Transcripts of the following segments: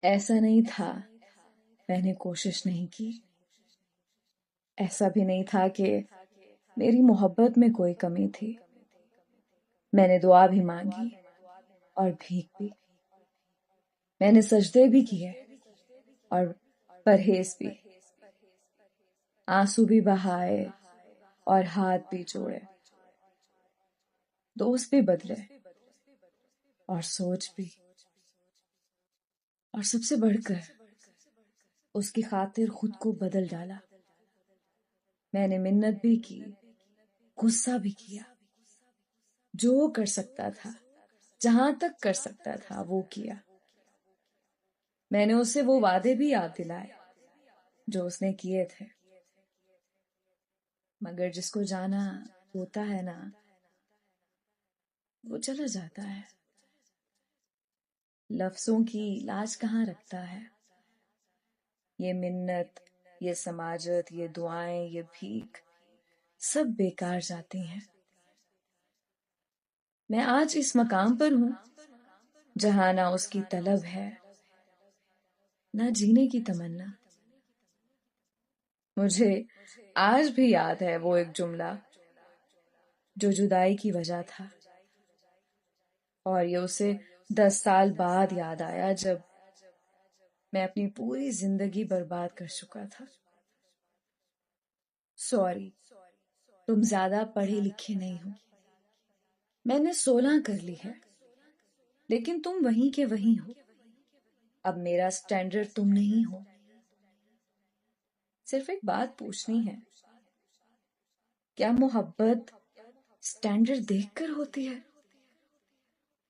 ایسا نہیں تھا میں نے کوشش نہیں کی، ایسا بھی نہیں تھا کہ میری محبت میں کوئی کمی تھی۔ میں نے دعا بھی مانگی اور بھیک بھی، میں نے سجدے بھی کیے اور پرہیز بھی، آنسو بھی بہائے اور ہاتھ بھی جوڑے، دوست بھی بدلے اور سوچ بھی، اور سب سے بڑھ کر اس کی خاطر خود کو بدل ڈالا۔ میں نے منت بھی کی، غصہ بھی کیا، جو کر سکتا تھا، جہاں تک کر سکتا تھا وہ کیا۔ میں نے اسے وہ وعدے بھی یاد دلائے جو اس نے کیے تھے، مگر جس کو جانا ہوتا ہے نا، وہ چلا جاتا ہے۔ لفظوں کی لاج کہاں رکھتا ہے؟ یہ منت، یہ سماجت، یہ دعائیں، یہ بھیک، سب بیکار جاتی ہیں۔ میں آج اس مقام پر ہوں جہاں نہ اس کی طلب ہے، نہ جینے کی تمنا۔ مجھے آج بھی یاد ہے وہ ایک جملہ جو جدائی کی وجہ تھا، اور یہ اسے 10 سال بعد یاد آیا جب میں اپنی پوری زندگی برباد کر چکا تھا۔ سوری، تم زیادہ پڑھے لکھے نہیں ہو، میں نے 16 کر لی ہے، لیکن تم وہیں کے وہیں ہو۔ اب میرا سٹینڈرڈ تم نہیں ہو۔ صرف ایک بات پوچھنی ہے، کیا محبت سٹینڈرڈ دیکھ کر ہوتی ہے؟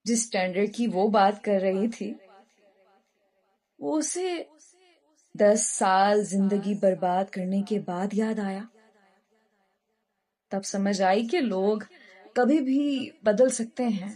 جس سٹینڈرڈ کی وہ بات کر رہی تھی، وہ اسے 10 سال زندگی برباد کرنے کے بعد یاد آیا۔ تب سمجھ آئی کہ لوگ کبھی بھی بدل سکتے ہیں،